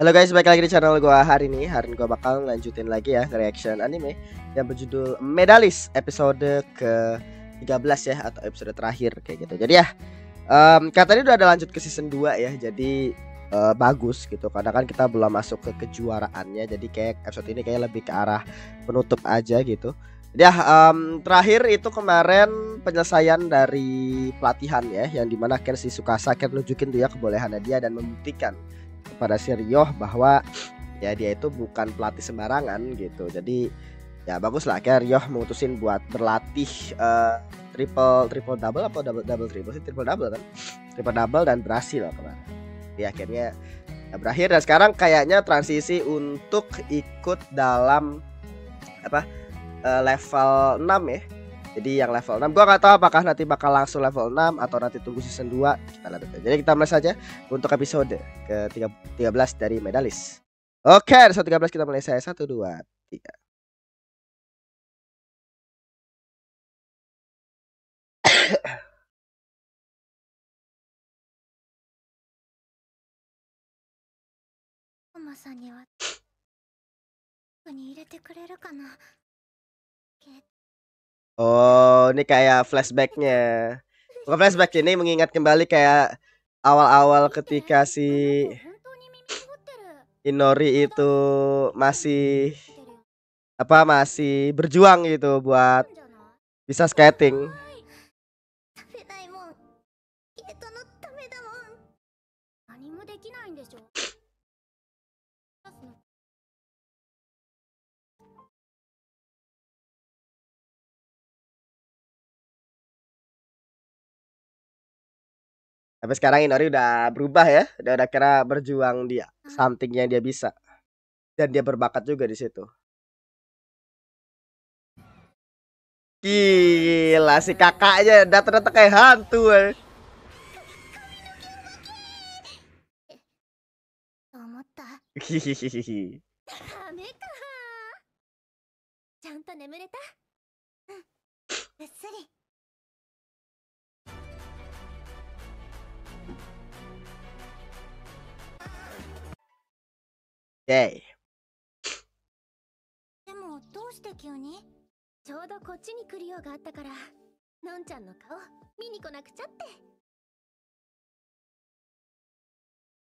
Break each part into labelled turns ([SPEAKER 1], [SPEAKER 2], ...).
[SPEAKER 1] Halo guys, balik lagi di channel gua hari ini. Hari ini gua bakal lanjutin lagi ya reaction anime yang berjudul Medalist episode ke-13 ya, atau episode terakhir kayak gitu. Jadi ya, katanya udah ada lanjut ke season 2 ya. Jadi bagus gitu. Karena kan kita belum masuk ke kejuaraannya. Jadi kayak episode ini kayak lebih ke arah penutup aja gitu. Jadi ya, terakhir itu kemarin penyelesaian dari pelatihan ya, yang dimana Ken si Tsukasa nunjukin tuh ya kebolehannya dia dan membuktikan kepada si Ryoh bahwa ya dia itu bukan pelatih sembarangan gitu. Jadi ya bagus lah kayak Ryoh memutusin buat berlatih triple double atau double triple sih, triple double kan, triple double dan berhasil kemarin. Di akhirnya ya berakhir dan sekarang kayaknya transisi untuk ikut dalam level 6 ya. Jadi yang level 6 gua nggak tahu apakah nanti bakal langsung level 6 atau nanti tunggu season 2. Kita lihat aja. Jadi kita mulai saja untuk episode ke-13 dari Medalist. Oke, episode 13 kita mulai. Saya 1 2 3. Oh, ini kayak flashbacknya. Bukan flashback, ini mengingat kembali kayak awal-awal ketika si Inori itu masih berjuang gitu buat bisa skating. Tapi sekarang Inori udah berubah ya, udah kira berjuang dia something yang dia bisa dan dia berbakat juga di situ. Gila si kakaknya datang-datang kayak hantu. Hihihi. Oke.
[SPEAKER 2] でもどうして急に？ちょうどこっちに来る用があったから、のんちゃんの顔見に来なくちゃって。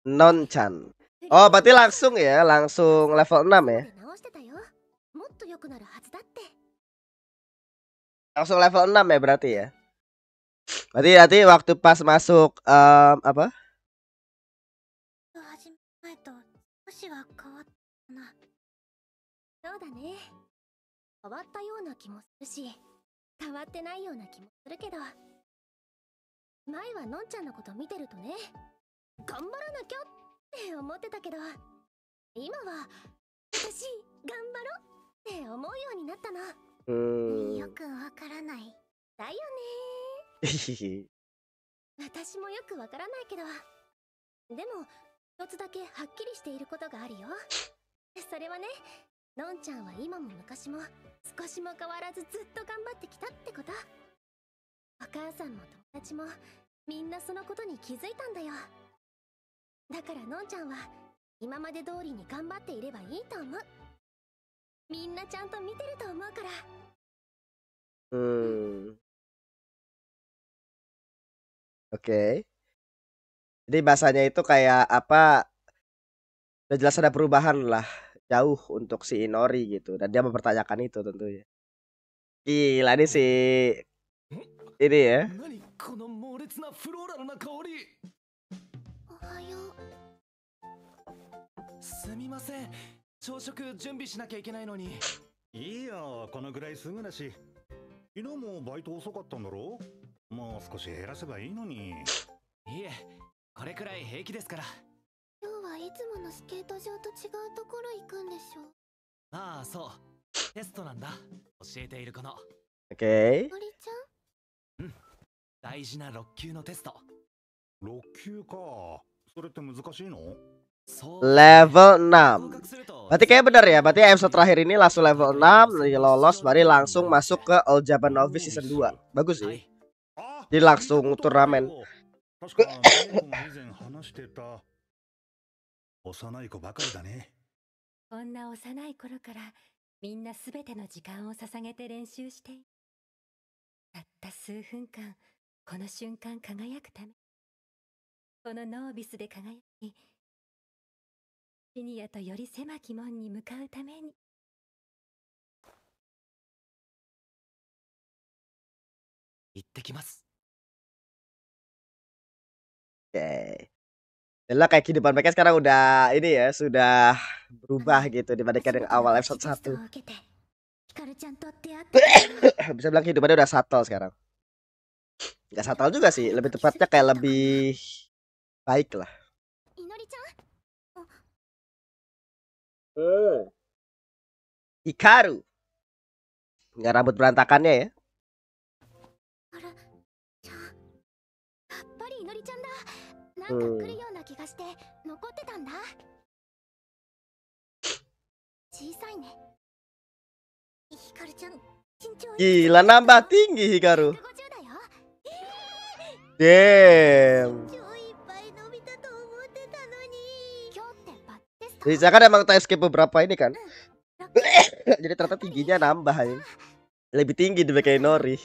[SPEAKER 1] Non-chan. Oh, berarti langsung ya, langsung level 6 ya. Langsung level 6 ya berarti ya. Berarti waktu pas masuk apa?
[SPEAKER 2] そうだね。変わったような気もするし、変わってないような気もするけど、前はのんちゃんのこと見てるとね、頑張らなきゃって思ってたけど、今は私頑張ろうって思うようになったの。よくわからない。だよね。私もよくわからないけど、でも一つだけはっきりしていることがあるよ。それはね、のんちゃんは今も昔も少しも変わらずずっと頑張ってきたってこと。お母さんも友達もみんなそのことに気づいたんだよ。だからのんちゃんは今まで通りに頑張っていればいいと思う。みんなちゃんと見てると思うから。
[SPEAKER 1] Oke. Jadi bahasanya itu kayak apa? Udah jelas ada perubahan lah, jauh untuk si Inori gitu, dan dia mempertanyakan itu tentunya. Gila nih si ini ya. Oke. Level 6. Berarti kayak bener ya, berarti episode terakhir ini langsung level 6, lolos, baru langsung masuk ke All Japan Novice season 2. Bagus sih. Jadi langsung turnamen.
[SPEAKER 3] 幼い子ばかりだね。
[SPEAKER 4] こんな幼い頃からみんなすべての時間を捧げて練習している。たった数分間、この瞬間輝くため、このノービスで輝き、シニアとより狭き門に向かうために。
[SPEAKER 5] 行ってきます。
[SPEAKER 1] Oke. Lah kayak kehidupan mereka sekarang udah ini ya, sudah berubah gitu dibandingkan yang awal episode 1. Bisa bilang kehidupannya udah subtle sekarang. Gak subtle juga sih, lebih tepatnya kayak lebih baik lah. Hikaru. Nggak rambut berantakannya ya. Gila nambah tinggi Hikaru. Damn. Bisa kan emang time skip beberapa ini kan. Jadi ternyata tingginya nambah ya. Lebih tinggi dibanding Nori.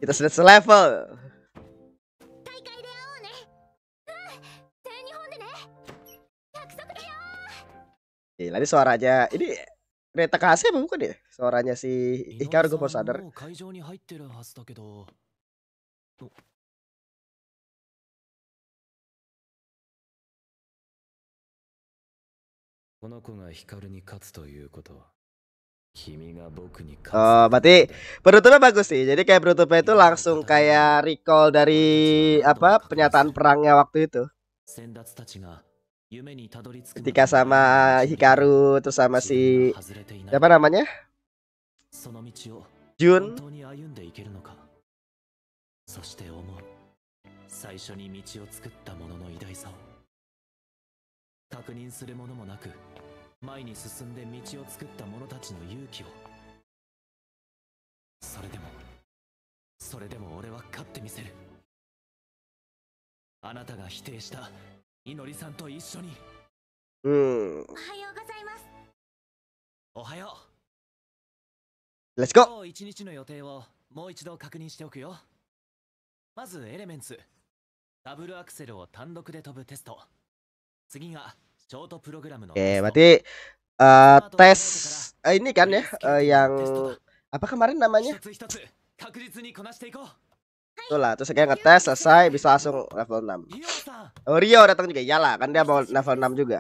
[SPEAKER 1] Kita sudah selevel. Gila ini suaranya ini Reta Kase apa bukan ya? Suaranya si Hikaru gue baru sadar.
[SPEAKER 5] この子が光に勝つということは君が僕に勝つ。
[SPEAKER 1] Oh, berarti penutupnya bagus sih. Jadi kayak penutupnya itu langsung kayak recall dari apa pernyataan perangnya waktu itu. Ketika sama Hikaru terus sama si siapa namanya? Jun.
[SPEAKER 5] そして思う最初に道を作った者の偉大さを確認するものもなく前に進んで道を作った者たちの勇気を。それでも俺は勝ってみせる。あなたが否定したいのりさんと一緒に。
[SPEAKER 2] おはようございます。
[SPEAKER 5] おはよ
[SPEAKER 1] う。Let's go。
[SPEAKER 5] 今日一日の予定をもう一度確認しておくよ。まずエレメンツ、ダブルアクセルを単独で飛ぶテスト。次がショートプログラムの。
[SPEAKER 1] Berarti tes ini kan ya yang apa kemarin namanya? Tuh lah, terus kayak ngetes selesai bisa langsung level 6. Oh, Rio datang juga, iyalah kan dia mau level 6 juga.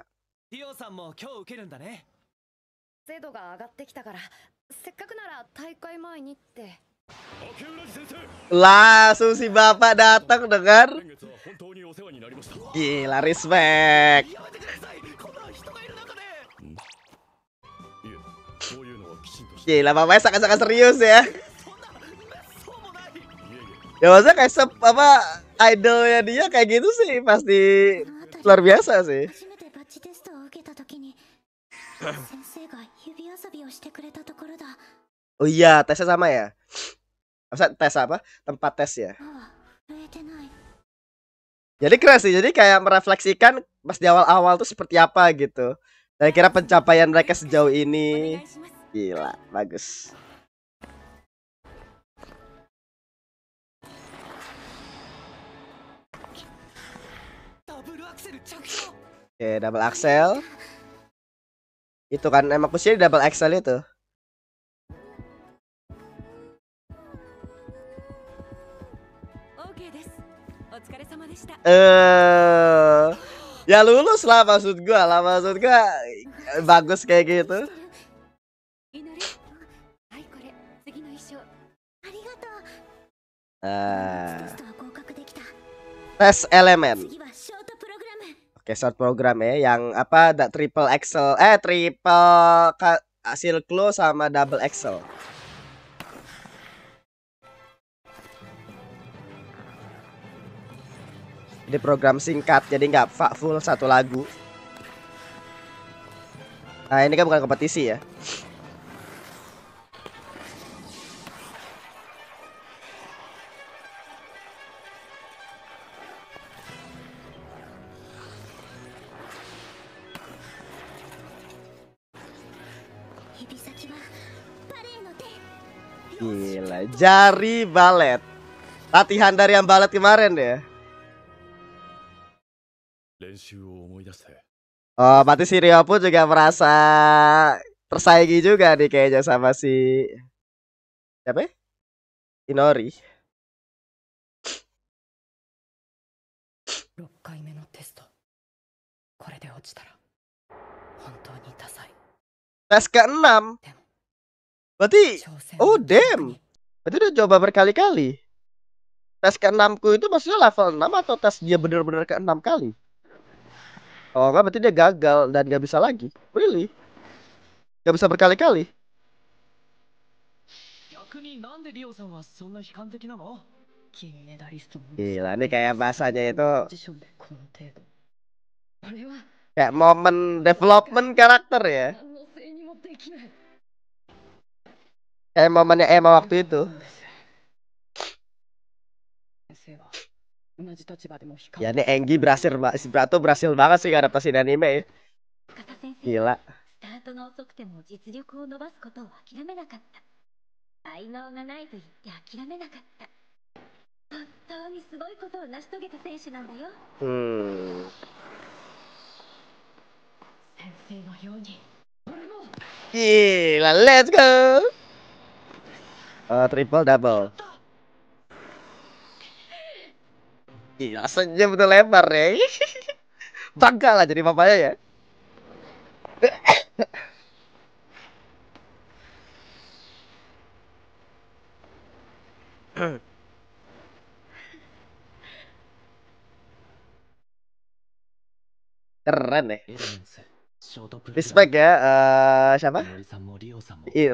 [SPEAKER 1] Langsung si bapak datang dengar. Gila, respect. Gila, bapaknya sangat-sangat serius ya. Ya maksudnya kayak apa idolnya dia kayak gitu sih pasti luar biasa sih. Oh iya, tesnya sama ya? Masa tes apa? Tempat tes ya? Jadi keren sih, jadi kayak merefleksikan pas di awal-awal tuh seperti apa gitu. Saya kira pencapaian mereka sejauh ini. Gila, bagus. Oke, double axel. Itu kan emang posisinya double axel itu. Ya lulus lah maksud gua bagus kayak gitu. Tes elemen. Oke, short program ya yang apa triple axel hasil clue sama double axel. Ini program singkat jadi nggak full satu lagu. Nah ini kan bukan kompetisi ya. Gila, jari balet. Latihan dari yang balet kemarin ya. Oh, berarti si Rio pun juga merasa tersaingi juga nih kayaknya sama si siapa ya? Inori.
[SPEAKER 4] 6回目のテスト。これで落ちたら本当にダサい。
[SPEAKER 1] Tes ke-6. Berarti oh damn. Berarti udah coba berkali-kali. Tes ke-6 ku itu maksudnya level 6 atau tes dia bener-bener ke-6 kali? Oh enggak, berarti dia gagal dan gak bisa lagi. Really? Gak bisa berkali-kali. Gila, ini kayak bahasanya itu kayak momen development karakter ya. Kayak momennya Emma waktu itu. Ya ini Enggi berhasil, si Brato berhasil banget sih ngadaptasin anime ya. Gila.
[SPEAKER 2] スタートが遅くても実力を伸ばすことを諦めなかった。才能がないと言って諦めなかった。本当にすごいことを成し遂げた選手なんだよ。先生のように俺も。
[SPEAKER 1] Gila, let's go. Triple double. Gila, senyum tuh lebar ya. Bangga lah jadi papanya ya. Keren deh. Respect ya, siapa?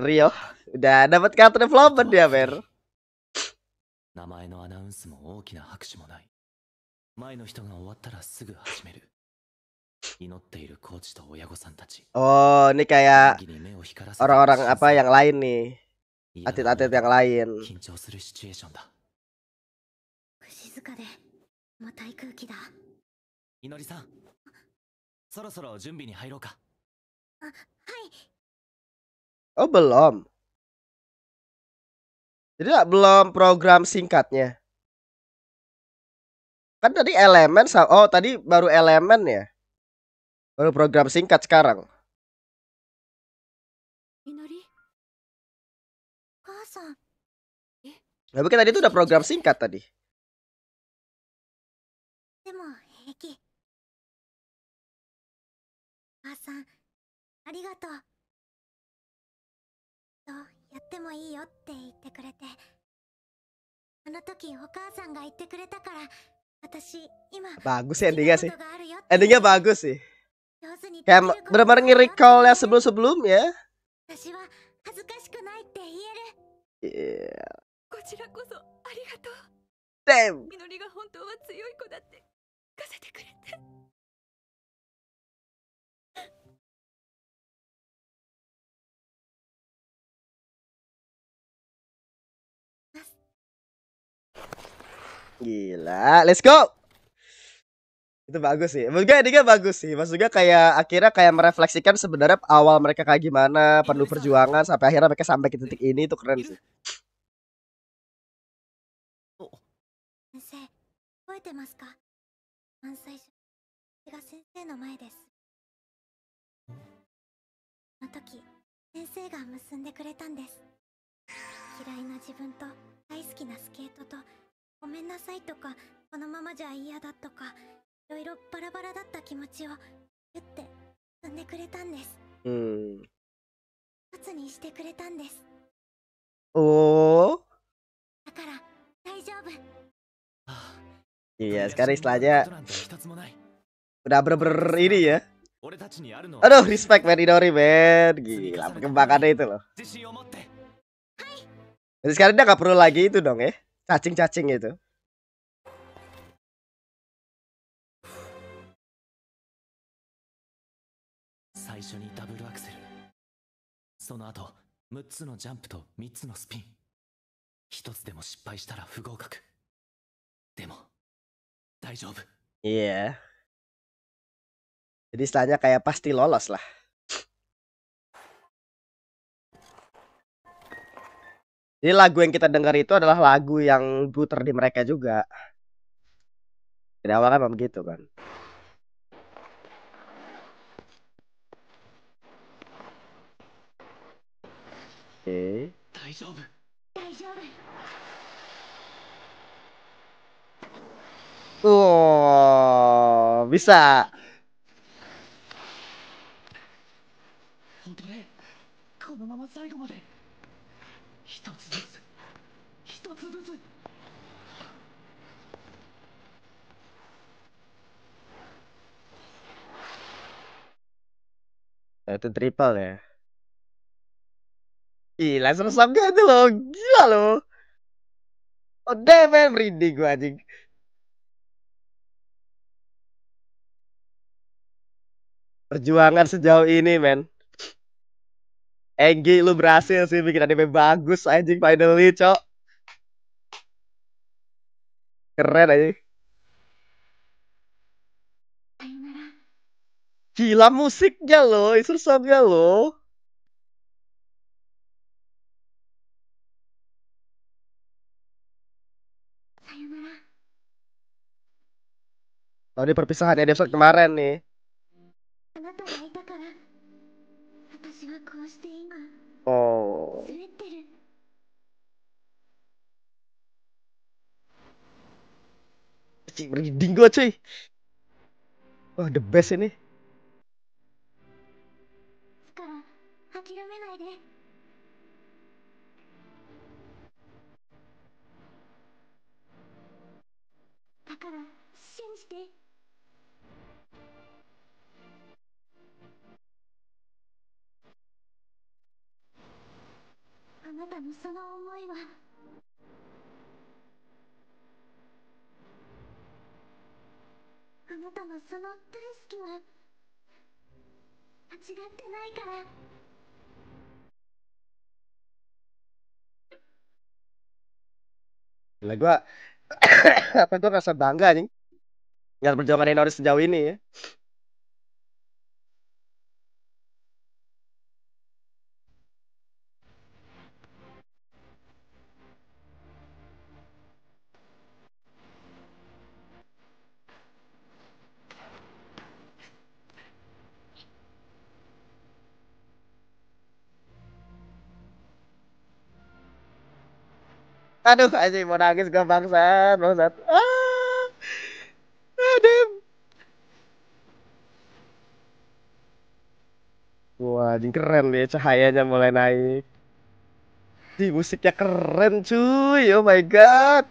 [SPEAKER 1] Rio. Udah dapat kartu development dia, Ber.
[SPEAKER 5] 名前のアナウンスも大きな拍手もない。前の人が終わったらすぐ始める。祈っているコーチと親御さんたち。
[SPEAKER 1] Oh, ini kayak orang-orang apa yang lain nih. Atlet-atlet yang lain.
[SPEAKER 5] 緊張するシチュエーションだ。
[SPEAKER 2] 静かで重たい空気だ。
[SPEAKER 5] いのりさん、そろそろ準備に入ろうか。
[SPEAKER 2] はい。
[SPEAKER 1] Oh, belum. Jadi belum program singkatnya. Kan tadi elemen, oh tadi baru elemen ya. Baru program singkat sekarang.
[SPEAKER 2] Inori? Kasa.
[SPEAKER 1] Tapi kan tadi itu udah program singkat tadi.
[SPEAKER 2] Demo, heki. Kasa, arigato. やってもいいよって言ってくれて、あの時お母さんが言ってくれたから、私今
[SPEAKER 1] bagus sih endingnya sih. Endingnya bagus sih. Kayak benar-benar nge-recall yang sebelum-sebelumnya.
[SPEAKER 2] 私は恥ずかしくないって言える。
[SPEAKER 1] Yeah.
[SPEAKER 4] こちらこそありがとう。
[SPEAKER 1] Damn.
[SPEAKER 4] みのりが本当は強い子だって聞かせてくれて。
[SPEAKER 1] Gila, let's go. Itu bagus sih. Maksudnya ini bagus sih. Maksudnya kayak akhirnya kayak merefleksikan sebenarnya awal mereka kayak gimana, penuh perjuangan sampai akhirnya mereka sampai ke titik ini, itu keren sih.
[SPEAKER 2] 先生、覚えてますか？最初、私が先生の前です。あの時、先生が結んでくれたんです。嫌いな自分と大好きなスケートと、ごめんなさいとか、このままじゃ嫌だとか、いろいろバラバラだった気持ちをギュッて結んでくれたんです。一つにしてくれたんです。
[SPEAKER 1] Oh.
[SPEAKER 2] だから大丈夫。
[SPEAKER 1] Iya, sekarang istilahnya udah bener-bener ini ya. Aduh, respect man Inori man. Gila, perkembangannya itu loh. Jadi sekarang dia gak perlu lagi itu dong ya. Cacing-cacing itu. Iya. Jadi istilahnya kayak pasti lolos lah. Jadi lagu yang kita dengar itu adalah lagu yang puter di mereka juga. Dari awal kan memang begitu kan. Oke.
[SPEAKER 5] 大丈夫。
[SPEAKER 2] 大丈夫。
[SPEAKER 1] Bisa.
[SPEAKER 5] 本当ね、このまま最後まで一つずつ一つずつ。
[SPEAKER 1] Nah, itu triple ya. Gila, serem gak itu loh. Gila loh. Oh damn man, merinding gue anjing. Perjuangan sejauh ini men. Enggi lu berhasil sih bikin anime bagus anjing finally cok. Keren anjing. Gila musiknya loh, seremnya loh. Oh ini perpisahannya di episode kemarin nih.
[SPEAKER 2] あなたがいたから私はこうして今
[SPEAKER 1] Oh.
[SPEAKER 2] 滑ってる。
[SPEAKER 1] Cik, merinding gue cuy. Wah the best ini.
[SPEAKER 2] だから諦めないで。だから信じて。あなたのその思いはあなたのその大好きは間違ってないから。
[SPEAKER 1] Gila gue apa gue rasa bangga nih. Nggak perjuangan Inori sejauh ini ya. Aduh anjing mau nangis gue bangsat, bangsat. Aduh. Wah, anjing keren nih cahayanya mulai naik. Di musiknya keren cuy. Oh my god.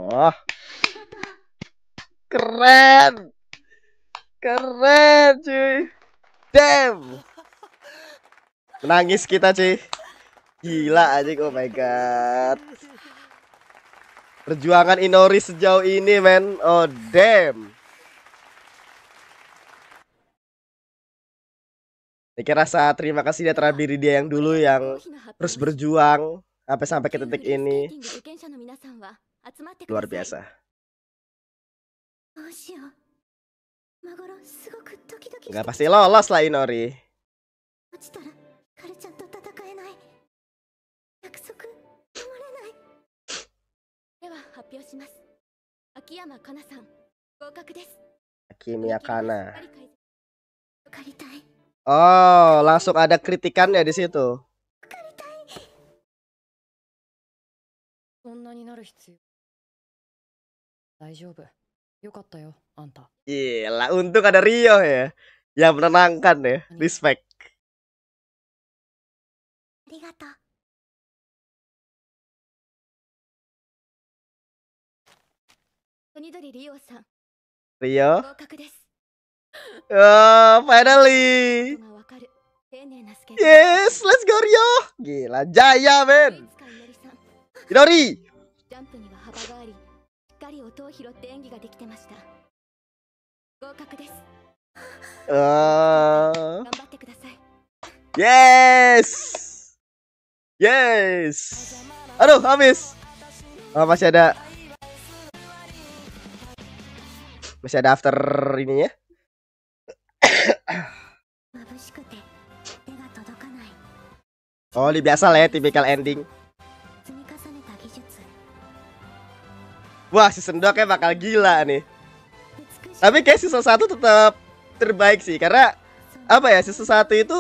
[SPEAKER 1] Wah, keren. Keren cuy. Damn. Menangis kita cuy. Gila anjing, oh my god. Perjuangan Inori sejauh ini men. Oh damn. Saya rasa terima kasih dia terhadap diri dia yang dulu yang terus berjuang sampai ke titik ini. Luar biasa. Nggak pasti lolos lah Inori.
[SPEAKER 2] 発表します。秋山かなさん、合格です。
[SPEAKER 1] Kimia Kana.
[SPEAKER 2] 受かりたい。
[SPEAKER 1] Oh, langsung ada kritikannya di situ.
[SPEAKER 4] そんなになる必要。大丈夫。よかったよ、あんた。
[SPEAKER 1] Gila, untung ada Rio ya. Yang menenangkan ya. Respect.
[SPEAKER 2] ありがとう。 緑リオさん、
[SPEAKER 1] Rio.
[SPEAKER 2] 合格です。
[SPEAKER 1] Oh, finally.
[SPEAKER 2] わかる。丁寧なスケ
[SPEAKER 1] Yes, let's go Rio. Gila, jaya men.
[SPEAKER 2] いつかいのりさん、
[SPEAKER 1] Inori.
[SPEAKER 2] ジャンプには幅があり、しっかり音を拾って演技ができてました。合格です。
[SPEAKER 1] Eh,
[SPEAKER 2] 頑張ってください。
[SPEAKER 1] yes, yes. Aduh, habis. Oh, masih ada after ininya.
[SPEAKER 2] 眩しくて手が届かない。
[SPEAKER 1] Oh, ini biasa lah ya, typical ending.
[SPEAKER 2] 積み重ねた技術。
[SPEAKER 1] Wah, season 2 kayak bakal gila nih.
[SPEAKER 2] 美しい
[SPEAKER 1] Tapi kayak season 1 tetap terbaik sih, karena apa ya, season 1 itu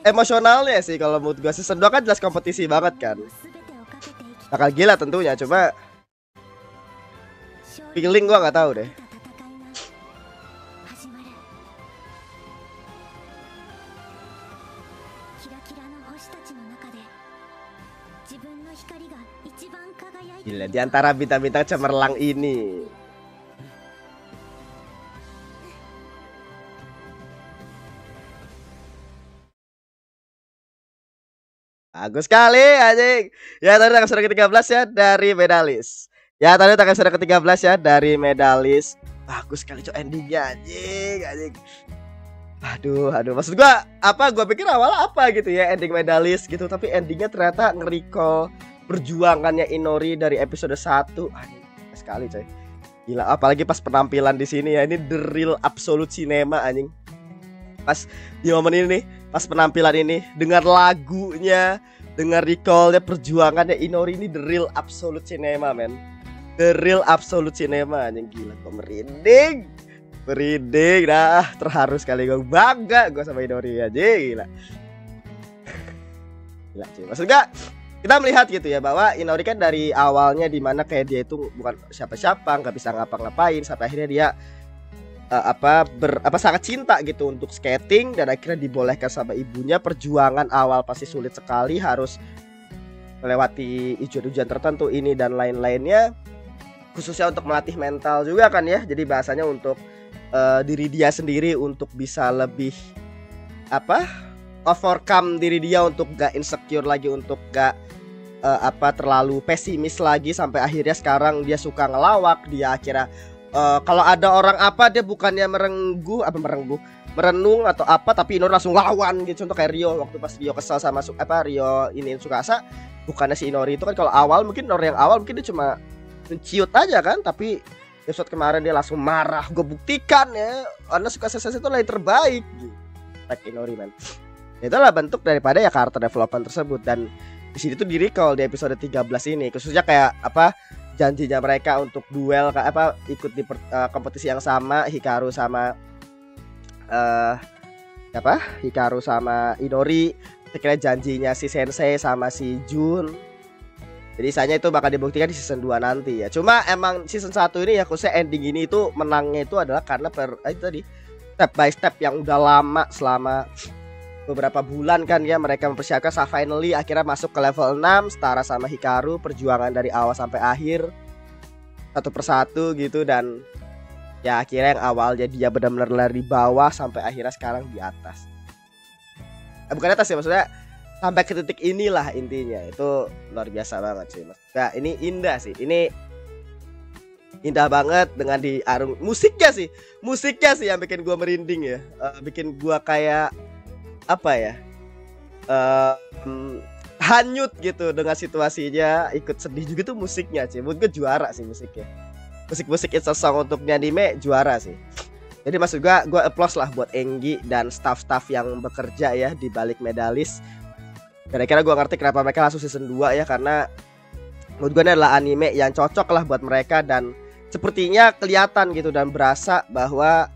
[SPEAKER 1] emosionalnya sih kalau menurut gua. Season 2 kan jelas kompetisi banget kan.
[SPEAKER 2] 全てをかけて生き
[SPEAKER 1] Bakal gila tentunya, cuma
[SPEAKER 2] 勝利
[SPEAKER 1] feeling gua nggak tahu deh.
[SPEAKER 2] 戦いが始まる。キラキラの星たちの中で自分の光が一番輝いてい
[SPEAKER 1] Gila,
[SPEAKER 2] る
[SPEAKER 1] di antara bintang-bintang cemerlang ini. Bagus sekali anjing. Ya tadi episode ke-13 ya dari Medalis. Ya tadi episode ke-13 ya dari Medalis. Bagus sekali cok endingnya anjing. Aduh, maksud gua apa? Gua pikir awalnya apa gitu ya ending Medalis gitu, tapi endingnya ternyata nge-recall perjuangannya Inori dari episode 1. Anjing, sekali coy. Gila, apalagi pas penampilan di sini ya, ini the real absolute cinema anjing. Pas di momen ini nih, pas penampilan ini, dengar lagunya, dengar recallnya perjuangannya Inori, ini the real absolute cinema men. The real absolute cinema anjing, gila kok merinding. Merinding dah, terharu sekali gue, bangga gue sama Inori aja, gila. Gila cuy, maksud gak, kita melihat gitu ya bahwa Inori kan dari awalnya dimana kayak dia itu bukan siapa-siapa, nggak bisa ngapa-ngapain, sampai akhirnya dia sangat cinta gitu untuk skating, dan akhirnya dibolehkan sama ibunya. Perjuangan awal pasti sulit sekali, harus melewati ujian-ujian tertentu ini dan lain-lainnya, khususnya untuk melatih mental juga kan ya. Jadi bahasanya untuk diri dia sendiri untuk bisa lebih overcome diri dia, untuk gak insecure lagi, untuk gak terlalu pesimis lagi, sampai akhirnya sekarang dia suka ngelawak. Dia akhirnya kalau ada orang dia bukannya merenung atau apa, tapi Inori langsung lawan gitu. Contoh kayak Rio, waktu pas Rio kesal sama Rio ini Tsukasa, bukannya si Inori itu kan kalau awal mungkin Inori yang awal mungkin dia cuma menciut aja kan, tapi episode kemarin dia langsung marah. Gue buktikan ya, karena Tsukasa itu lagi terbaik gitu. Like Inori man. Itulah bentuk daripada ya karakter development tersebut, dan di sini tuh di-recall di episode 13 ini, khususnya kayak janjinya mereka untuk duel ikut di kompetisi yang sama, Hikaru sama Hikaru sama Inori. Akhirnya janjinya si Sensei sama si Jun. Jadi misalnya itu bakal dibuktikan di season 2 nanti ya. Cuma emang season 1 ini ya, khususnya ending ini itu menangnya itu adalah karena itu tadi step by step yang udah lama selama beberapa bulan kan ya, mereka mempersiapkan. Finally akhirnya masuk ke level 6 setara sama Hikaru, perjuangan dari awal sampai akhir satu persatu gitu, dan ya akhirnya yang awalnya dia benar-benar dari bawah sampai akhirnya sekarang di atas. Bukan atas ya, maksudnya sampai ke titik inilah intinya. Itu luar biasa banget sih mas. Nah ini indah sih, ini indah banget dengan diarung musiknya sih yang bikin gua merinding ya, bikin gua kayak hanyut gitu dengan situasinya, ikut sedih juga tuh musiknya sih. Menurut gue juara sih musiknya. Musik It's a Song untuk anime juara sih. Jadi maksud gue applause lah buat Enggi dan staff-staff yang bekerja ya di balik Medalis. Kira-kira gue ngerti kenapa mereka langsung season 2 ya, karena menurut gue ini adalah anime yang cocok lah buat mereka, dan sepertinya kelihatan gitu dan berasa bahwa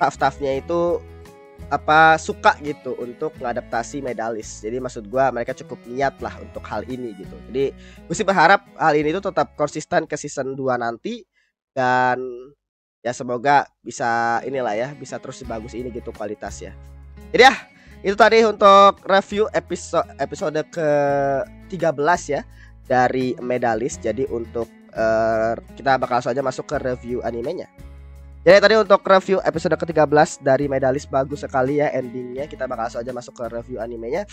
[SPEAKER 1] staff-staffnya itu suka gitu untuk mengadaptasi Medalis. Jadi maksud gue mereka cukup niat lah untuk hal ini gitu. Jadi gue sih berharap hal ini tuh tetap konsisten ke season 2 nanti, dan ya semoga bisa bisa terus sebagus ini gitu kualitasnya. Jadi ya itu tadi untuk review episode ke-13 ya dari Medalis. Jadi untuk kita bakal langsung aja masuk ke review animenya. Jadi tadi untuk review episode ke-13 dari Medalis, bagus sekali ya endingnya. Kita bakal langsung aja masuk ke review animenya.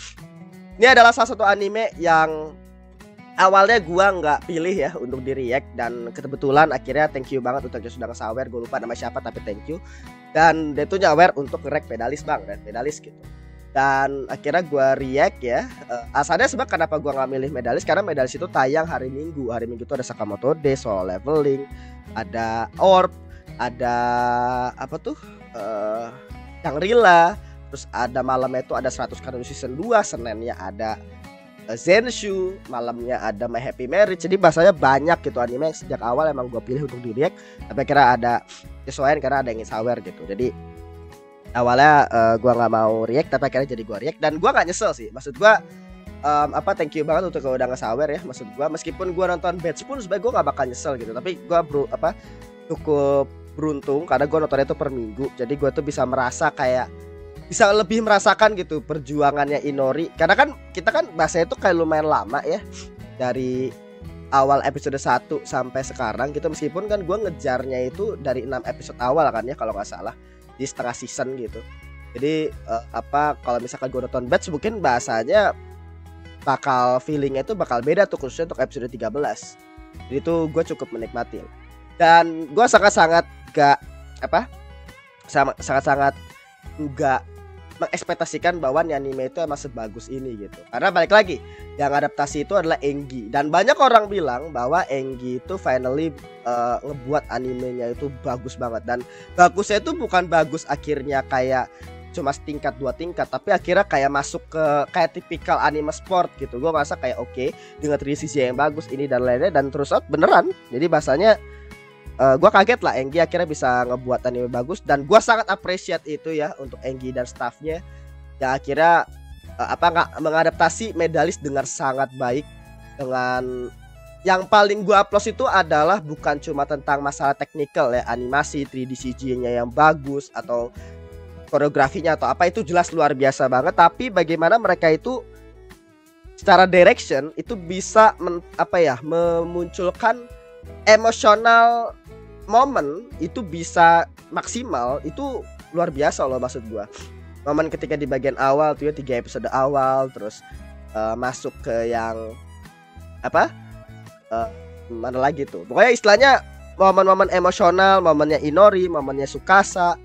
[SPEAKER 1] Ini adalah salah satu anime yang awalnya gua nggak pilih ya untuk di react, dan kebetulan akhirnya thank you banget untuk yang sudah nge-sawer, gue lupa nama siapa tapi thank you. Dan dia tuh nyawer untuk nge-react Medalis bang, Red Medalis gitu. Dan akhirnya gue react ya. Asalnya sebab kenapa gue nggak milih Medalis, karena Medalis itu tayang hari Minggu. Hari Minggu itu ada Sakamoto Day, Soul Leveling, ada Orb, ada apa tuh Shangri-La. Terus ada malamnya itu ada 100 Kanono Season 2, Seninnya ada Zenshu, malamnya ada My Happy Marriage. Jadi bahasanya banyak gitu anime yang sejak awal emang gue pilih untuk di react. Tapi kira ada kesesuaian karena ada yang ingin sawer gitu. Jadi awalnya gue nggak mau react, tapi akhirnya jadi gue react. Dan gue nggak nyesel sih. Maksud gue thank you banget untuk udah nge-sawer ya. Maksud gue meskipun gue nonton batch pun sebenarnya gue nggak bakal nyesel gitu. Tapi gue cukup beruntung karena gue nontonnya itu per minggu. Jadi gue tuh bisa merasa kayak bisa lebih merasakan gitu perjuangannya Inori. Karena kan kita kan bahasanya itu kayak lumayan lama ya, dari awal episode 1 sampai sekarang gitu. Meskipun kan gue ngejarnya itu dari 6 episode awal kan ya kalau nggak salah, di setengah season gitu. Jadi kalau misalkan gue nonton batch mungkin bahasanya bakal feelingnya itu bakal beda tuh, khususnya untuk episode 13. Jadi itu gue cukup menikmati. Dan gue sangat-sangat sangat-sangat juga mengekspektasikan bahwa anime itu emang sebagus ini gitu. Karena balik lagi, yang adaptasi itu adalah Engi. Dan banyak orang bilang bahwa Engi itu finally ngebuat animenya itu bagus banget. Dan bagusnya itu bukan bagus akhirnya kayak cuma setingkat 2 tingkat, tapi akhirnya kayak masuk ke kayak tipikal anime sport gitu. Gue merasa kayak oke, dengan 3 sisi yang bagus ini dan lainnya, dan terus out beneran. Jadi bahasanya gue kaget lah Engi akhirnya bisa ngebuat anime bagus. Dan gue sangat appreciate itu ya untuk Engi dan staffnya yang akhirnya mengadaptasi Medalis dengan sangat baik. Dengan yang paling gue applause itu adalah bukan cuma tentang masalah teknikal ya, animasi 3D CG-nya yang bagus atau koreografinya atau apa, itu jelas luar biasa banget. Tapi bagaimana mereka itu secara direction itu bisa memunculkan emosional momen itu bisa maksimal, itu luar biasa loh maksud gua. Momen ketika di bagian awal tuh ya, 3 episode awal, terus masuk ke yang mana lagi tuh, pokoknya istilahnya momen-momen emosional, momennya Inori, momennya Tsukasa.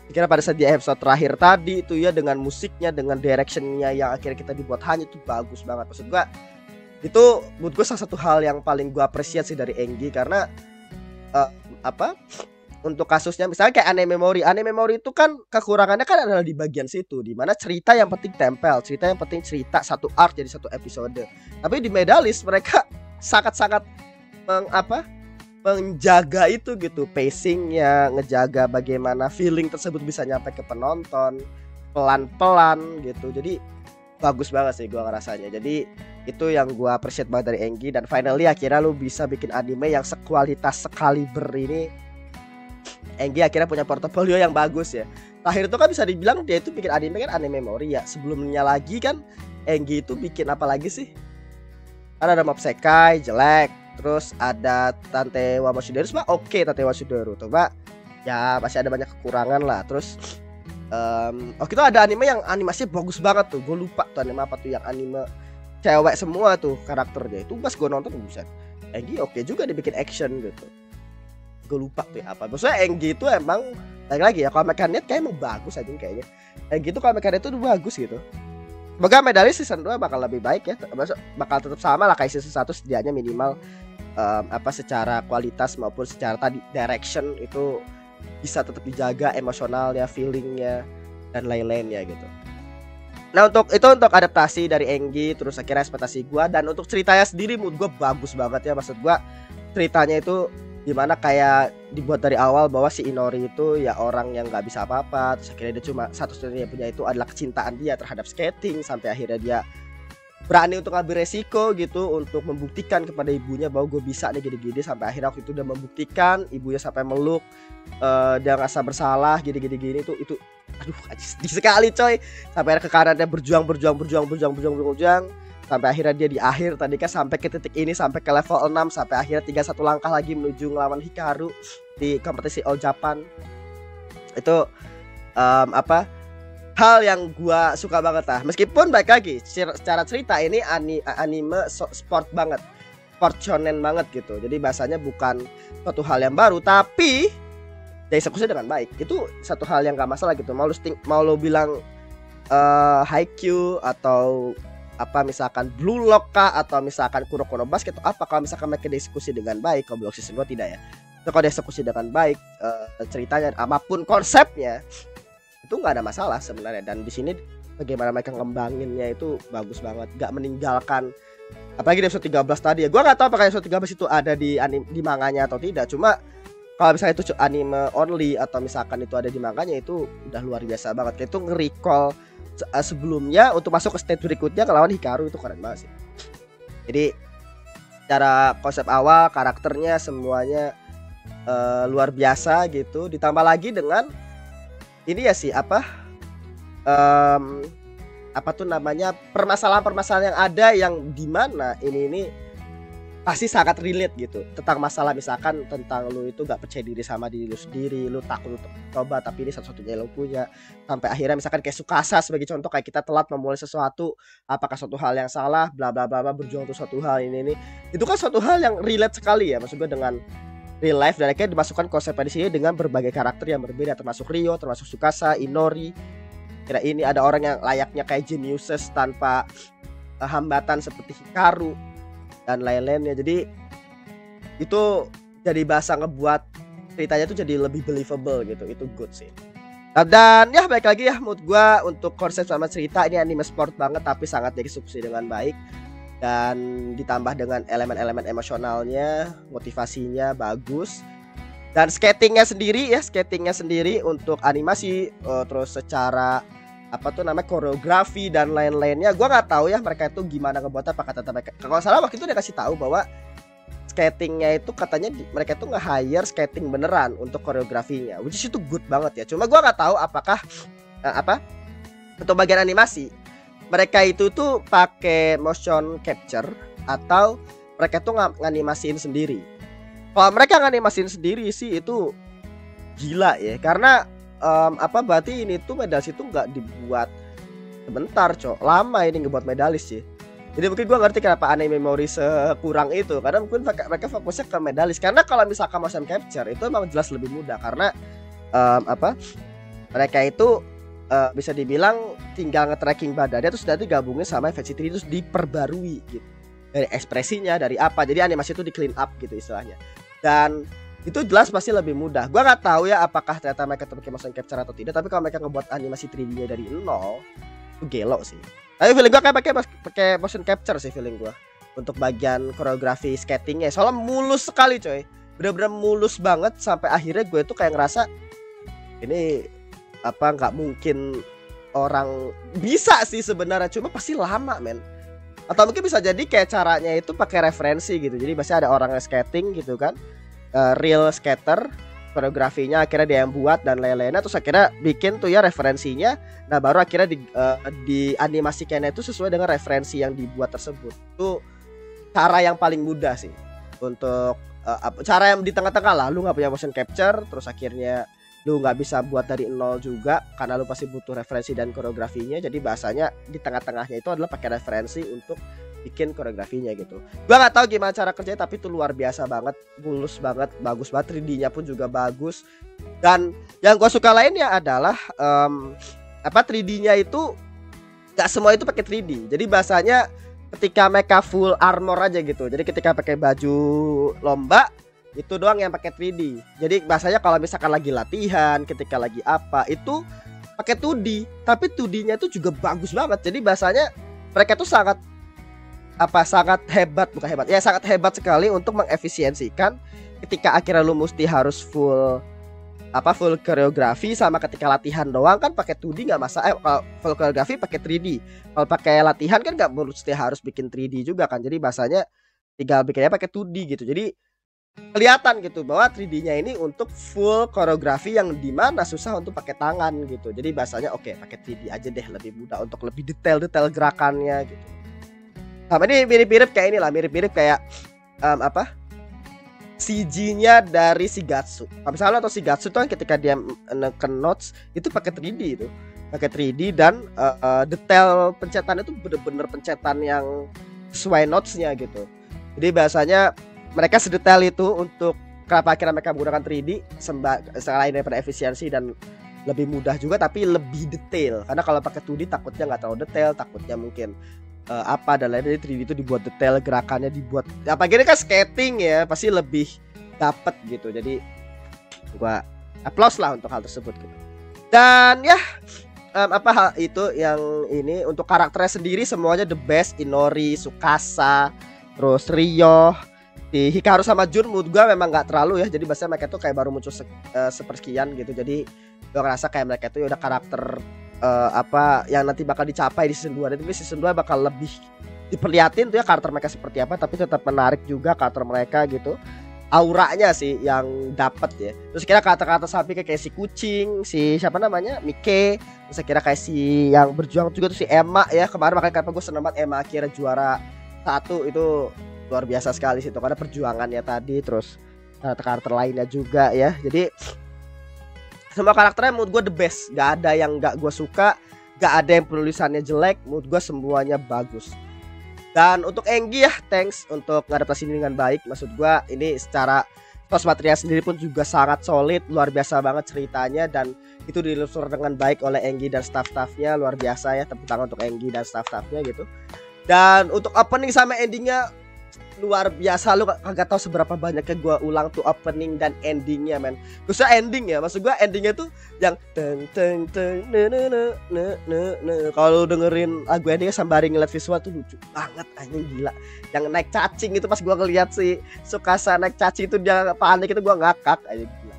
[SPEAKER 1] Kira pada saat di episode terakhir tadi itu ya, dengan musiknya, dengan directionnya yang akhirnya kita dibuat hanya itu bagus banget. Maksud gua itu menurut gue salah satu hal yang paling gua apresiasi dari Engi. Karena untuk kasusnya misalnya kayak Anime Mori itu kan kekurangannya kan adalah di bagian situ, di mana cerita yang penting tempel, cerita yang penting cerita satu arc jadi satu episode. Tapi di Medalis mereka sangat-sangat menjaga itu gitu, pacingnya, ngejaga bagaimana feeling tersebut bisa nyampe ke penonton pelan-pelan gitu. Jadi bagus banget sih gua ngerasanya. Jadi itu yang gua appreciate banget dari Engi. Dan finally akhirnya lu bisa bikin anime yang sekualitas sekaliber ini. Engi akhirnya punya portofolio yang bagus ya. Terakhir itu kan bisa dibilang dia itu bikin anime kan Anime Mori ya. Sebelumnya lagi kan Engi itu bikin apa lagi sih? Ada Mob Sekai jelek, terus ada Tante wa Moshidoro mah oke, Tante wa Moshidoro tuh Mbak. Ya masih ada banyak kekurangan lah. Terus itu ada anime yang animasinya bagus banget tuh. Gue lupa tuh anime apa tuh, yang anime cewek semua tuh karakternya. Itu pas gue nonton buset, Engi oke juga dibikin action gitu. Gue lupa tuh apa. Maksudnya Engi itu emang lagi ya, kalau mekanik kayak emang bagus aja kayaknya. Engi itu kalau mekanik itu bagus gitu. Semoga Medalis season 2 bakal lebih baik ya. Bakal tetap sama lah kayak season 1, setidaknya minimal secara kualitas maupun secara tadi direction itu bisa tetap dijaga, emosionalnya, feelingnya dan lain-lainnya gitu. Nah untuk adaptasi dari Engi, terus akhirnya ekspektasi gue. Dan untuk ceritanya sendiri menurut gue bagus banget ya. Maksud gue ceritanya itu dimana kayak dibuat dari awal bahwa si Inori itu ya orang yang gak bisa apa-apa. Terus akhirnya dia cuma satu-satunya yang punya itu adalah kecintaan dia terhadap skating. Sampai akhirnya dia berani untuk ngambil resiko gitu, untuk membuktikan kepada ibunya bahwa gue bisa nih gini-gini. Sampai akhirnya waktu itu udah membuktikan, ibunya sampai meluk, dia ngerasa bersalah gini-gini itu aduh sedih sekali coy. Sampai akhirnya ke kanannya berjuang sampai akhirnya dia di akhir tadi kan sampai ke titik ini, sampai ke level 6, sampai akhirnya 31 langkah lagi menuju ngelawan Hikaru di kompetisi All Japan. Itu hal yang gua suka banget lah. Meskipun baik lagi secara cerita ini anime sport banget, sport shonen banget gitu. Jadi bahasanya bukan suatu hal yang baru, tapi dieksekusi dengan baik. Itu satu hal yang gak masalah gitu. Mau lo bilang Haikyuu atau apa misalkan Blue Lock kah, atau misalkan Kuroko no Basket atau apa, kalau misalkan mereka dieksekusi dengan baik, kalau Blue Lock season 2 tidak ya. Kalau dieksekusi dengan baik, ceritanya apapun konsepnya itu nggak ada masalah sebenarnya. Dan di sini bagaimana mereka ngembanginnya itu bagus banget, nggak meninggalkan. Apalagi di episode 13 tadi ya, gue nggak tahu apakah episode 13 itu ada di manganya atau tidak. Cuma kalau misalnya itu anime only atau misalkan itu ada di manganya, itu udah luar biasa banget. Kayak itu nge-recall sebelumnya untuk masuk ke stage berikutnya ngelawan Hikaru, itu keren banget sih. Jadi cara konsep awal, karakternya semuanya luar biasa gitu. Ditambah lagi dengan ini ya sih apa tuh namanya, permasalahan-permasalahan yang ada yang dimana ini pasti sangat relate gitu, tentang masalah misalkan tentang lu itu gak percaya diri sama diri lu sendiri, lu takut untuk coba tapi ini satu-satunya yang lu punya, sampai akhirnya misalkan kayak Tsukasa sebagai contoh, kayak kita telat memulai sesuatu, apakah suatu hal yang salah, bla bla bla, berjuang untuk suatu hal ini itu kan suatu hal yang relate sekali ya, maksud gue dengan real life. Dan akhirnya dimasukkan konsep di sini dengan berbagai karakter yang berbeda, termasuk Rio, termasuk Tsukasa, Inori. Kira ini ada orang yang layaknya kayak geniuses tanpa hambatan seperti Hikaru dan lain-lainnya. Jadi itu jadi bahasa ngebuat ceritanya tuh jadi lebih believable gitu. Itu good sih. Dan ya baik lagi ya, menurut gue untuk konsep sama cerita ini anime sport banget, tapi sangat dieksekusi dengan baik. Dan ditambah dengan elemen-elemen emosionalnya, motivasinya bagus. Dan skatingnya sendiri untuk animasi, terus secara apa tuh namanya koreografi dan lain-lainnya, gua nggak tahu ya mereka itu gimana ngebuatnya. Apa kata mereka, kalau salah waktu itu dia kasih tahu bahwa skatingnya itu katanya mereka tuh nge-hire skating beneran untuk koreografinya, which is itu good banget ya. Cuma gua nggak tahu apakah untuk bagian animasi mereka itu tuh pakai motion capture atau mereka tuh nganimasiin sendiri. Kalau mereka nganimasiin sendiri sih itu gila ya, karena berarti ini tuh Medalis itu nggak dibuat sebentar, lama ini ngebuat Medalis sih. Jadi mungkin gue ngerti kenapa anime memori sekurang itu, karena mungkin mereka fokusnya ke Medalis. Karena kalau misalkan motion capture itu emang jelas lebih mudah, karena mereka itu bisa dibilang tinggal nge-tracking badannya terus nanti gabungin sama efek CTD terus diperbarui gitu, dari ekspresinya, dari apa, jadi animasi itu di clean up gitu istilahnya. Dan itu jelas pasti lebih mudah. Gua nggak tahu ya apakah ternyata mereka pakai motion capture atau tidak, tapi kalau mereka ngebuat animasi 3D-nya dari nol itu gelo sih. Tapi feeling gua kayak pakai motion capture sih feeling gua untuk bagian koreografi skatingnya, soalnya mulus sekali coy, bener-bener mulus banget sampai akhirnya gue tuh kayak ngerasa ini nggak mungkin orang bisa sih sebenarnya, cuma pasti lama men. Atau mungkin bisa jadi kayak caranya itu pakai referensi gitu, jadi pasti ada orang skating gitu kan, real skater, koreografinya akhirnya dia yang buat dan lain-lainnya, terus akhirnya bikin tuh ya referensinya, nah baru akhirnya di animasikannya itu sesuai dengan referensi yang dibuat tersebut. Itu cara yang paling mudah sih untuk cara yang di tengah-tengah lah, lu nggak punya motion capture terus akhirnya lu nggak bisa buat dari nol juga, karena lu pasti butuh referensi dan koreografinya. Jadi bahasanya di tengah-tengahnya itu adalah pakai referensi untuk bikin koreografinya gitu. Gua nggak tahu gimana cara kerjanya, tapi itu luar biasa banget, mulus banget, bagus banget, 3D-nya pun juga bagus. Dan yang gua suka lainnya adalah 3D-nya itu nggak semua itu pakai 3D. Jadi bahasanya ketika mereka full armor aja gitu, jadi ketika pakai baju lomba itu doang yang pakai 3D. Jadi bahasanya kalau misalkan lagi latihan, ketika lagi apa itu pakai 2D, tapi 2D-nya itu juga bagus banget. Jadi bahasanya mereka tuh sangat hebat, bukan hebat. Ya sangat hebat sekali untuk mengefisiensikan ketika akhirnya lu mesti harus full koreografi, sama ketika latihan doang kan pakai 2D enggak masalah. Kalau full koreografi pakai 3D. Kalau pakai latihan kan enggak mesti harus bikin 3D juga kan. Jadi bahasanya tinggal bikinnya pakai 2D gitu. Jadi kelihatan gitu bahwa 3D-nya ini untuk full koreografi yang dimana susah untuk pakai tangan gitu. Jadi bahasanya oke, pakai 3D aja deh, lebih mudah untuk lebih detail gerakannya gitu. Sama ini mirip-mirip kayak CG-nya dari Shigatsu. Kalau misalnya atau Shigatsu tuh kan ketika dia neken notes itu pakai 3D itu. pakai 3D dan detail pencetan itu bener-bener pencetan yang sesuai notesnya gitu. Jadi biasanya mereka sedetail itu untuk kenapa akhirnya mereka menggunakan 3D selain daripada efisiensi dan lebih mudah juga, tapi lebih detail. Karena kalau pakai 2D takutnya nggak terlalu detail, takutnya mungkin apa dan lain. Jadi 3D itu dibuat detail, gerakannya dibuat apa gini kan skating ya, pasti lebih dapet gitu. Jadi gua applause lah untuk hal tersebut gitu. Dan ya apa hal itu yang ini untuk karakternya sendiri semuanya the best. Inori, Tsukasa, terus Ryo, di Hikaru sama Jun menurut gue memang nggak terlalu ya. Jadi biasanya mereka tuh kayak baru muncul sepersekian gitu. Jadi gue ngerasa kayak mereka tuh udah karakter apa yang nanti bakal dicapai di season 2. Tapi season 2 bakal lebih diperlihatin tuh ya karakter mereka seperti apa. Tapi tetap menarik juga karakter mereka gitu. Auranya sih yang dapat ya. Terus kira kata-kata sapi kayak si kucing, si siapa namanya Mike. Terus saya kira kayak si yang berjuang juga tuh si Emma ya. Kemarin makanya kenapa gue seneng banget Emma akhirnya juara 1 itu luar biasa sekali sih itu karena perjuangannya tadi. Terus karakter lainnya juga ya. Jadi semua karakternya menurut gue the best. Gak ada yang gak gue suka, gak ada yang penulisannya jelek. Menurut gue semuanya bagus. Dan untuk Enggi ya, thanks untuk ngadaptasi ini dengan baik. Maksud gue ini secara source material sendiri pun juga sangat solid. Luar biasa banget ceritanya. Dan itu dilusur dengan baik oleh Enggi dan staff-staffnya. Luar biasa ya, tepuk tangan untuk Enggi dan staff-staffnya gitu. Dan untuk opening sama endingnya luar biasa. Lu kagak tahu seberapa banyaknya gue ulang tuh opening dan endingnya men. Khususnya ending ya, maksud gue endingnya tuh yang teng teng teng kalau dengerin lagu endingnya sembari ngeliat visual tuh lucu banget anjing gila. Yang naik cacing itu pas gue ngeliat si Tsukasa naik cacing itu dia panik itu gue ngakak anjing gila.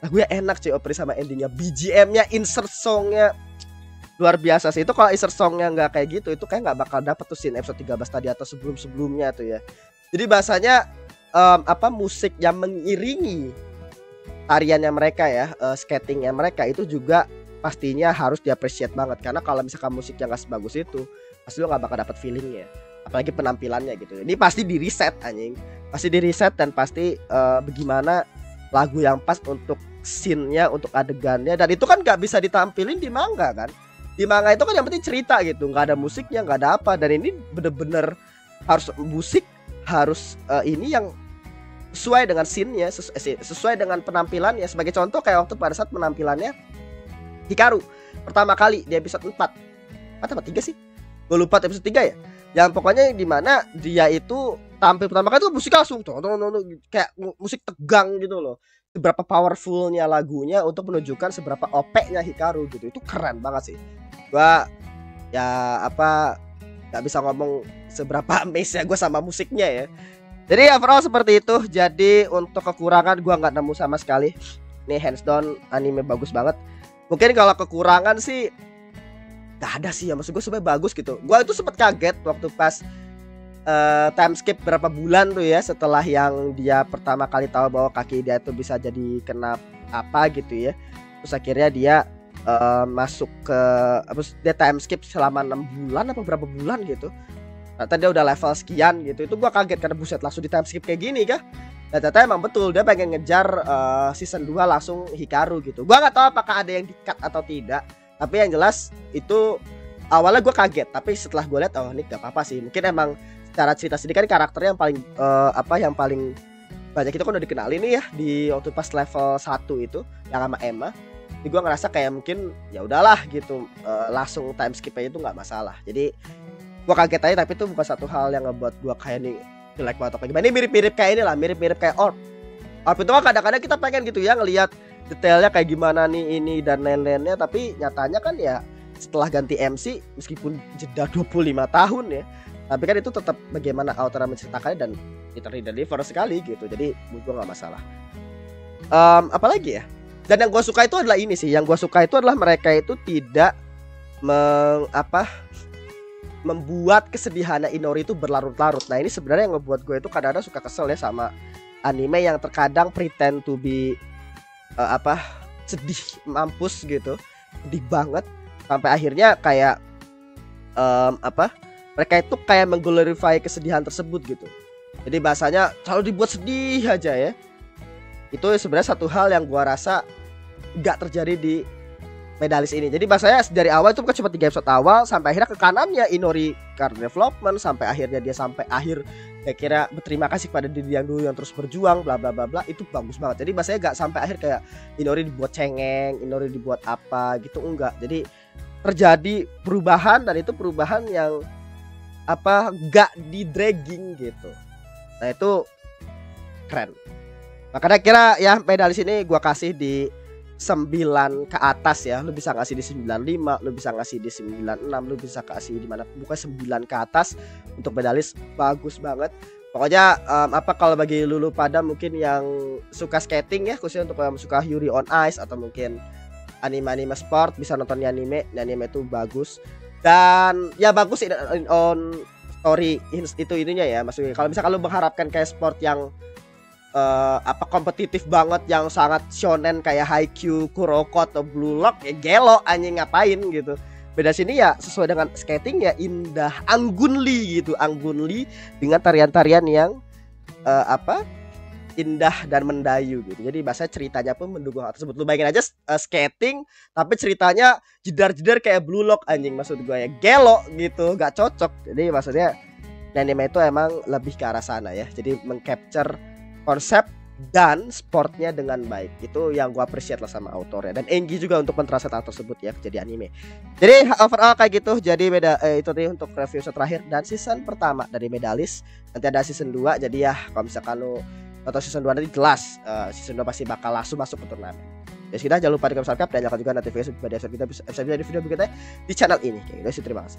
[SPEAKER 1] Lagunya enak cuy, opening sama endingnya. BGM-nya, insert songnya luar biasa sih. Itu kalau insert songnya nggak kayak gitu itu kayak nggak bakal dapet tuh scene episode 13 tadi atau sebelum-sebelumnya tuh ya. Jadi bahasanya apa musik yang mengiringi tariannya mereka ya, skatingnya mereka itu juga pastinya harus diapresiat banget. Karena kalau misalkan musiknya nggak sebagus itu, pasti lo nggak bakal dapet feelingnya, apalagi penampilannya gitu. Ini pasti di reset anjing, pasti di reset dan pasti bagaimana lagu yang pas untuk scene-nya, untuk adegannya. Dan itu kan nggak bisa ditampilin di manga kan. Di manga itu kan yang penting cerita gitu, nggak ada musiknya, nggak ada apa. Dan ini bener-bener harus musik, harus ini yang sesuai dengan scene-nya, sesuai dengan penampilannya. Sebagai contoh kayak waktu pada saat penampilannya Hikaru pertama kali di episode 4 atau 3 sih, gue lupa episode 3 ya. Yang pokoknya dimana dia itu tampil pertama kali tuh musik langsung kayak musik tegang gitu loh. Seberapa powerfulnya lagunya untuk menunjukkan seberapa OP-nya Hikaru gitu. Itu keren banget sih. Gua ya apa gak bisa ngomong seberapa amazed ya gue sama musiknya ya. Jadi overall seperti itu. Jadi untuk kekurangan gue gak nemu sama sekali. Ini hands down anime bagus banget. Mungkin kalau kekurangan sih gak ada sih ya. Maksud gue sebenarnya bagus gitu. Gue itu sempet kaget waktu pas time skip berapa bulan tuh ya, setelah yang dia pertama kali tahu bahwa kaki dia itu bisa jadi kena apa gitu ya. Terus akhirnya dia masuk ke dia time skip selama 6 bulan apa berapa bulan gitu. Ternyata dia udah level sekian gitu. Itu gua kaget karena buset langsung di time skip kayak gini kah. Dan ternyata emang betul dia pengen ngejar season 2 langsung Hikaru gitu. Gua gak tahu apakah ada yang di-cut atau tidak, tapi yang jelas itu awalnya gua kaget. Tapi setelah gua lihat oh ini gak apa-apa sih. Mungkin emang secara cerita sendiri kan karakternya yang paling yang paling banyak itu kan udah dikenalin nih ya di waktu pas level 1 itu yang sama Emma. Jadi gue ngerasa kayak mungkin ya udahlah gitu, langsung time skip aja itu nggak masalah. Jadi gue kaget aja, tapi itu bukan satu hal yang ngebuat gue kayak nih jelek banget apa gimana. Ini mirip-mirip kayak ini lah, mirip-mirip kayak Orb. Orb itu kan kadang-kadang kita pengen gitu ya ngelihat detailnya kayak gimana nih ini dan lain-lainnya, tapi nyatanya kan ya setelah ganti MC meskipun jeda 25 tahun ya, tapi kan itu tetap bagaimana Aotara menceritakannya dan deliver sekali gitu. Jadi menurut gue nggak masalah. Apalagi ya. Dan yang gue suka itu adalah ini sih. Yang gue suka itu adalah mereka itu tidak membuat kesedihannya Inori itu berlarut-larut. Nah ini sebenarnya yang ngebuat gue itu kadang-kadang suka kesel ya sama anime yang terkadang pretend to be sedih mampus gitu, sedih banget sampai akhirnya kayak mereka itu kayak mengglorify kesedihan tersebut gitu. Jadi bahasanya selalu dibuat sedih aja ya. Itu sebenarnya satu hal yang gua rasa gak terjadi di Medalis ini. Jadi bahasanya dari awal itu bukan cuma 3 episode awal sampai akhirnya ke kanannya Inori character development sampai akhirnya dia sampai akhir saya kira berterima kasih pada diri yang dulu yang terus berjuang bla bla bla bla, itu bagus banget. Jadi bahasanya gak sampai akhir kayak Inori dibuat cengeng, Inori dibuat apa gitu, enggak. Jadi terjadi perubahan dan itu perubahan yang apa gak di dragging gitu. Nah itu keren. Makanya kira ya Medalis ini gua kasih di 9 ke atas ya. Lu bisa ngasih di 95, lu bisa ngasih di 96, lu bisa kasih di mana bukan 9 ke atas untuk Medalis, bagus banget. Pokoknya apa kalau bagi lulu pada mungkin yang suka skating ya, khususnya untuk yang suka Yuri on Ice atau mungkin anime-anime sport, bisa nonton di anime. Di anime itu bagus. Dan ya bagus on story itu ininya ya. Maksudnya kalau misalkan lu mengharapkan kayak sport yang apa kompetitif banget yang sangat shonen kayak Haikyuu, Kuroko atau Blue Lock ya gelo anjing ngapain gitu. Beda sini ya sesuai dengan skating ya indah, anggunli gitu, anggunli dengan tarian-tarian yang apa indah dan mendayu gitu. Jadi bahasa ceritanya pun mendukung hal tersebut. Lu bayangin aja skating tapi ceritanya jedar-jedar kayak Blue Lock anjing, maksud gue ya gelo gitu, gak cocok. Jadi maksudnya anime itu emang lebih ke arah sana ya. Jadi mengcapture konsep dan sportnya dengan baik. Itu yang gua appreciate lah sama autornya. Dan Engi juga untuk mentranslate hal tersebut ya jadi anime. Jadi overall kayak gitu. Jadi itu tadi untuk review terakhir dan season pertama dari Medalis. Nanti ada season 2. Jadi ya kalau misalkan lu atau season 2 nanti jelas season 2 pasti bakal langsung masuk ke turnamen. Jadi kita jangan lupa di subscribe dan nyalakan juga notifikasi pada episode kita di video berikutnya di channel ini. Oke, terima kasih.